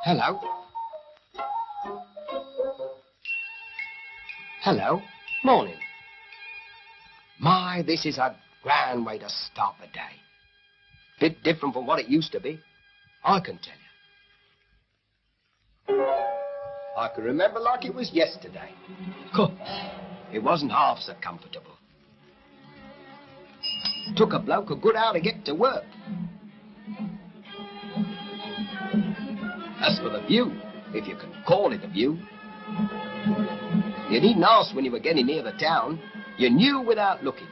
Hello. Hello. Morning. My, this is a grand way to start the day. Bit different from what it used to be, I can tell you. I can remember like it was yesterday. It wasn't half so comfortable. Took a bloke a good hour to get to work. As for the view, if you can call it a view, you needn't ask when you were getting near the town. You knew without looking.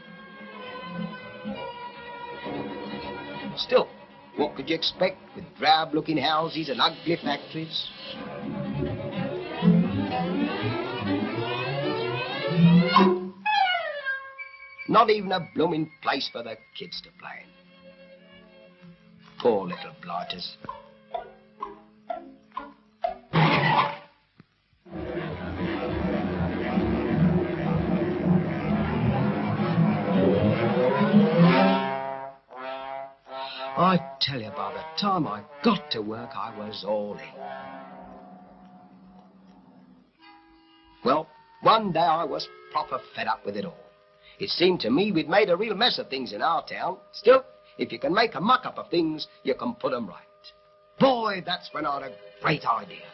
Still, what could you expect with drab-looking houses and ugly factories? Not even a blooming place for the kids to play in. Poor little blighters. I tell you, by the time I got to work, I was all in. Well, one day I was proper fed up with it all. It seemed to me we'd made a real mess of things in our town. Still, if you can make a muck-up of things, you can put them right. Boy, that's when I had a great idea.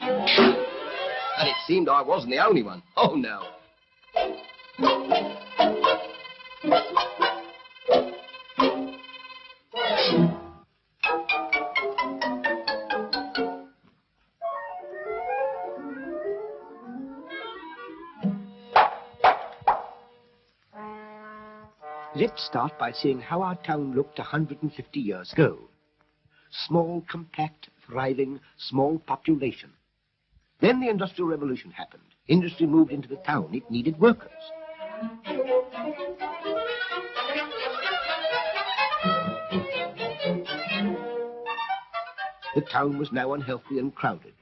And it seemed I wasn't the only one. Oh, no. Let's start by seeing how our town looked 150 years ago. Small, compact, thriving, small population. Then the Industrial Revolution happened. Industry moved into the town. It needed workers. The town was now unhealthy and crowded.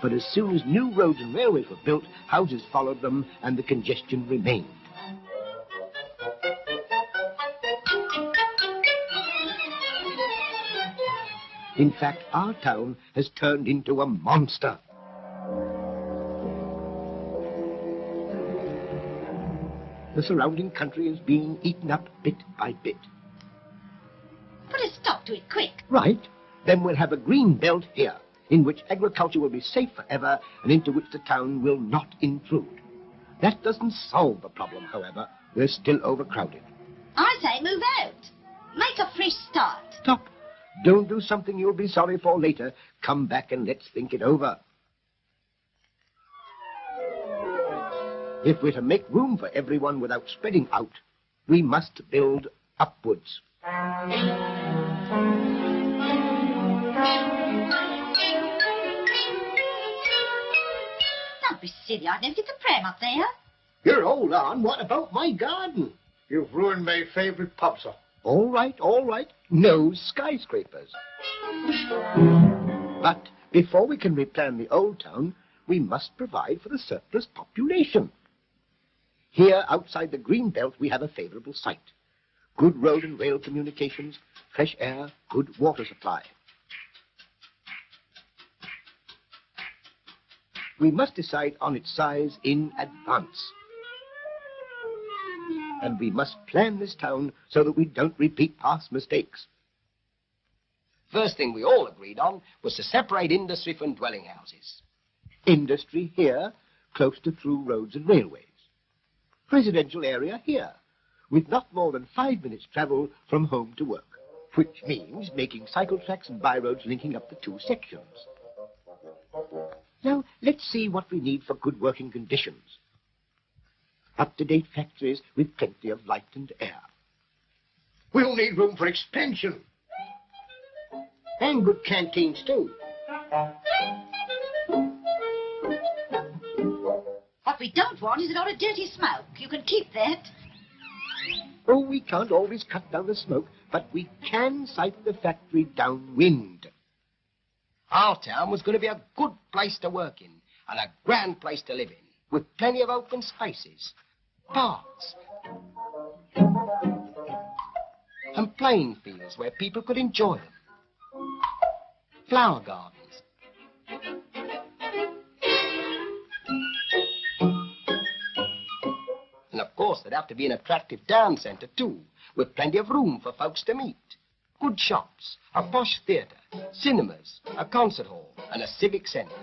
But as soon as new roads and railways were built, houses followed them and the congestion remained. In fact, our town has turned into a monster. The surrounding country is being eaten up bit by bit. Put a stop to it, quick. Right. Then we'll have a green belt here, in which agriculture will be safe forever and into which the town will not intrude. That doesn't solve the problem, however. We're still overcrowded. I say move out. Make a fresh start. Stop. Don't do something you'll be sorry for later. Come back and let's think it over. If we're to make room for everyone without spreading out, we must build upwards. Don't be silly. I'd never get the pram up there. Here, hold on. What about my garden? You've ruined my favourite pub, sir. All right, all right. No skyscrapers. But before we can replan the old town, we must provide for the surplus population. Here, outside the green belt, we have a favourable site. Good road and rail communications, fresh air, good water supply. We must decide on its size in advance. And we must plan this town so that we don't repeat past mistakes. First thing we all agreed on was to separate industry from dwelling houses. Industry here, close to through roads and railways. Residential area here, with not more than 5 minutes' travel from home to work. which means making cycle tracks and byroads linking up the two sections. Now, let's see what we need for good working conditions. Up-to-date factories with plenty of light and air. We'll need room for expansion. And good canteens, too. What we don't want is a lot of dirty smoke. You can keep that. Oh, we can't always cut down the smoke, but we can site the factory downwind. Our town was going to be a good place to work in and a grand place to live in, with plenty of open spaces, parks, and playing fields where people could enjoy them, flower gardens. And of course, there'd have to be an attractive town centre too, with plenty of room for folks to meet. Good shops, a posh theatre, cinemas, a concert hall, and a civic centre.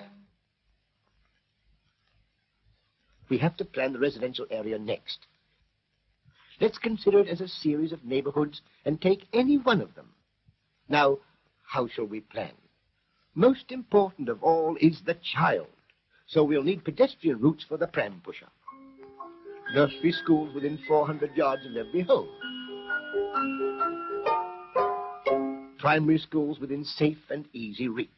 We have to plan the residential area next. Let's consider it as a series of neighborhoods and take any one of them. Now, how shall we plan? Most important of all is the child. So we'll need pedestrian routes for the pram pusher. Nursery schools within 400 yards of every home. Primary schools within safe and easy reach.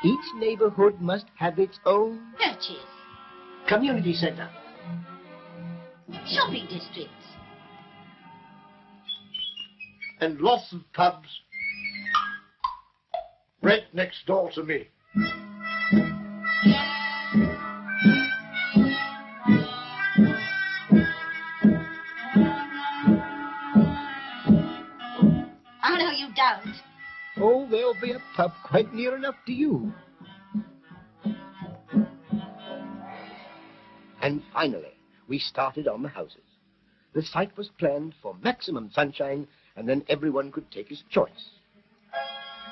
Each neighborhood must have its own Churches, community center. shopping districts. And lots of pubs right next door to me. Oh, no, you don't. Oh, there'll be a pub quite near enough to you. And finally, we started on the houses. The site was planned for maximum sunshine, and then everyone could take his choice.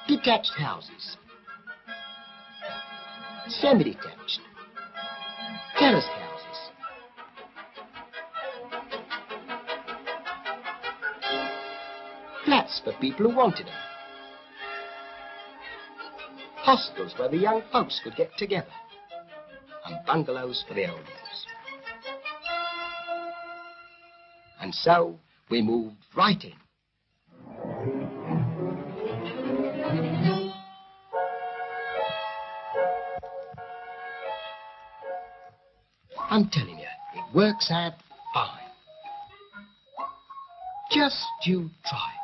Detached houses, semi-detached, terraced houses, flats for people who wanted them, hostels where the young folks could get together, and bungalows for the old ones. And so we moved right in. I'm telling you, it works out fine. Just you try it.